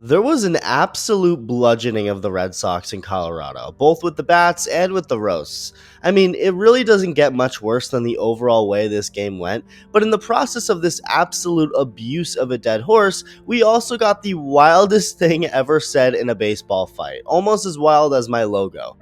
There was an absolute bludgeoning of the Red Sox in Colorado, both with the bats and with the roasts. I mean, it really doesn't get much worse than the overall way this game went, but in the process of this absolute abuse of a dead horse, we also got the wildest thing ever said in a baseball fight, almost as wild as my logo.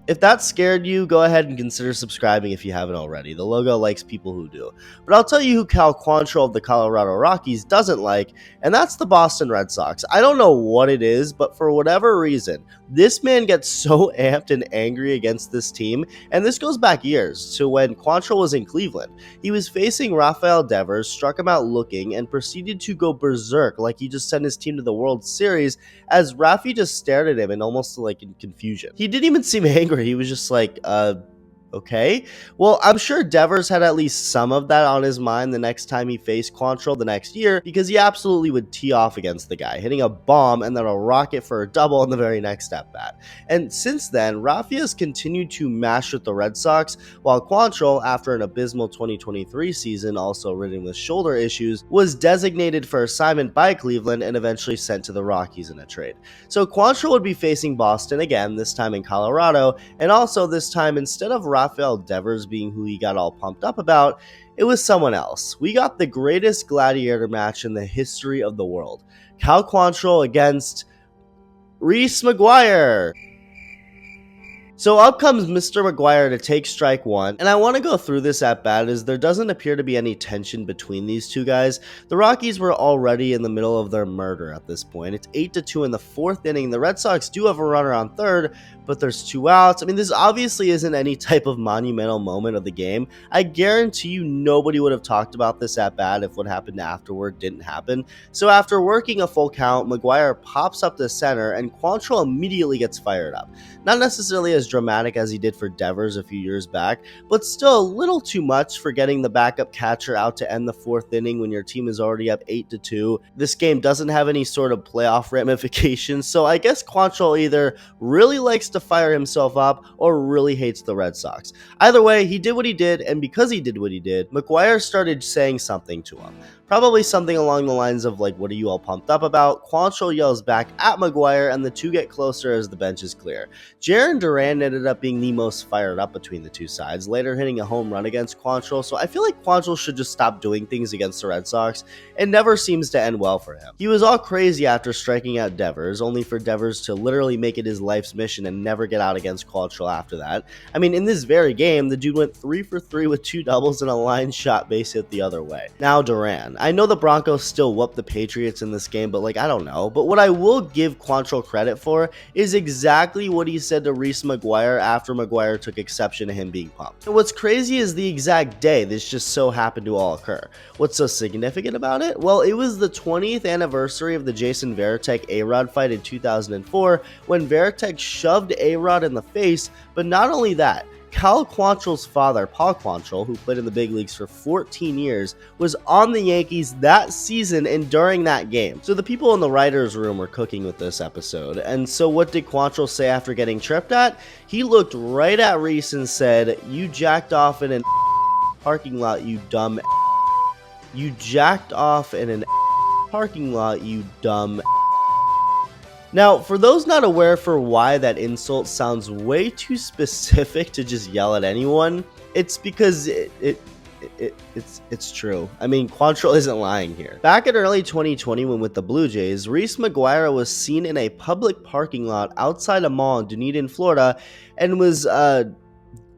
If that scared you, go ahead and consider subscribing if you haven't already. The logo likes people who do. But I'll tell you who Cal Quantrill of the Colorado Rockies doesn't like, and that's the Boston Red Sox. I don't know what it is, but for whatever reason, this man gets so amped and angry against this team, and this goes back years to when Quantrill was in Cleveland. He was facing Rafael Devers, struck him out looking, and proceeded to go berserk like he just sent his team to the World Series as Rafi just stared at him and almost like in confusion. He didn't even seem angry. He was just like, okay. Well, I'm sure Devers had at least some of that on his mind the next time he faced Quantrill the next year, because he absolutely would tee off against the guy, hitting a bomb and then a rocket for a double on the very next at bat. And since then, Rafi has continued to mash with the Red Sox, while Quantrill, after an abysmal 2023 season also ridden with shoulder issues, was designated for assignment by Cleveland and eventually sent to the Rockies in a trade. So Quantrill would be facing Boston again, this time in Colorado, and also this time, instead of Rafael Devers being who he got all pumped up about, it was someone else. We got the greatest gladiator match in the history of the world. Cal Quantrill against Reese McGuire. So up comes Mr. McGuire to take strike one, and I want to go through this at bat as there doesn't appear to be any tension between these two guys. The Rockies were already in the middle of their murder at this point. It's 8-2 in the fourth inning. The Red Sox do have a runner on third, but there's 2 outs. I mean, this obviously isn't any type of monumental moment of the game. I guarantee you nobody would have talked about this at bat if what happened afterward didn't happen. So after working a full count, McGuire pops up to center, and Quantrill immediately gets fired up. Not necessarily as dramatic as he did for Devers a few years back, but still a little too much for getting the backup catcher out to end the fourth inning when your team is already up 8-2. This game doesn't have any sort of playoff ramifications, so I guess Quantrill either really likes to fire himself up or really hates the Red Sox. Either way, he did what he did, and because he did what he did, McGuire started saying something to him. Probably something along the lines of like, what are you all pumped up about? Quantrill yells back at McGuire, and the two get closer as the bench is clear. Jarren Duran ended up being the most fired up between the two sides, later hitting a home run against Quantrill, so I feel like Quantrill should just stop doing things against the Red Sox. It never seems to end well for him. He was all crazy after striking out Devers, only for Devers to literally make it his life's mission and never get out against Quantrill after that. I mean, in this very game, the dude went 3 for 3 with 2 doubles and a line shot base hit the other way. Now Duran. I know the Broncos still whooped the Patriots in this game, but like, I don't know. But what I will give Quantrill credit for is exactly what he said to Reese McGuire after McGuire took exception to him being pumped. And what's crazy is the exact day this just so happened to all occur. What's so significant about it? Well, it was the 20th anniversary of the Jason Varitek A-Rod fight in 2004 when Varitek shoved A-Rod in the face, but not only that, Cal Quantrill's father, Paul Quantrill, who played in the big leagues for 14 years, was on the Yankees that season and during that game. So the people in the writer's room were cooking with this episode. And so what did Quantrill say after getting tripped at? He looked right at Reese and said, "You jacked off in an parking lot, you dumb. You jacked off in an parking lot, you dumb." Now, for those not aware for why that insult sounds way too specific to just yell at anyone, it's because it's true. I mean, Quantrill isn't lying here. Back in early 2020 when with the Blue Jays, Reese McGuire was seen in a public parking lot outside a mall in Dunedin, Florida, and was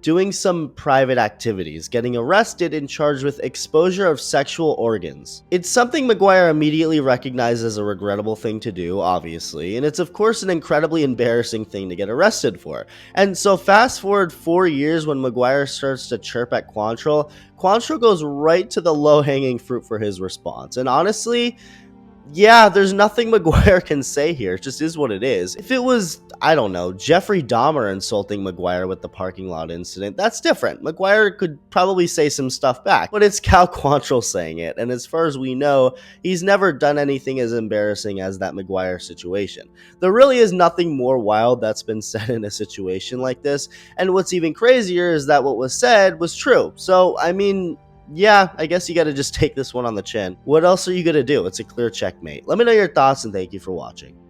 doing some private activities, getting arrested and charged with exposure of sexual organs. It's something McGuire immediately recognized as a regrettable thing to do, obviously, and it's of course an incredibly embarrassing thing to get arrested for. And so fast forward 4 years when McGuire starts to chirp at Quantrill, Quantrill goes right to the low-hanging fruit for his response. And honestly, yeah, there's nothing McGuire can say here. It just is what it is. If it was, I don't know, Jeffrey Dahmer insulting McGuire with the parking lot incident, that's different. McGuire could probably say some stuff back, but it's Cal Quantrill saying it, and as far as we know, he's never done anything as embarrassing as that McGuire situation. There really is nothing more wild that's been said in a situation like this, and what's even crazier is that what was said was true. So, I mean, Yeah, I guess you gotta just take this one on the chin. What else are you gonna do? It's a clear checkmate. Let me know your thoughts and thank you for watching.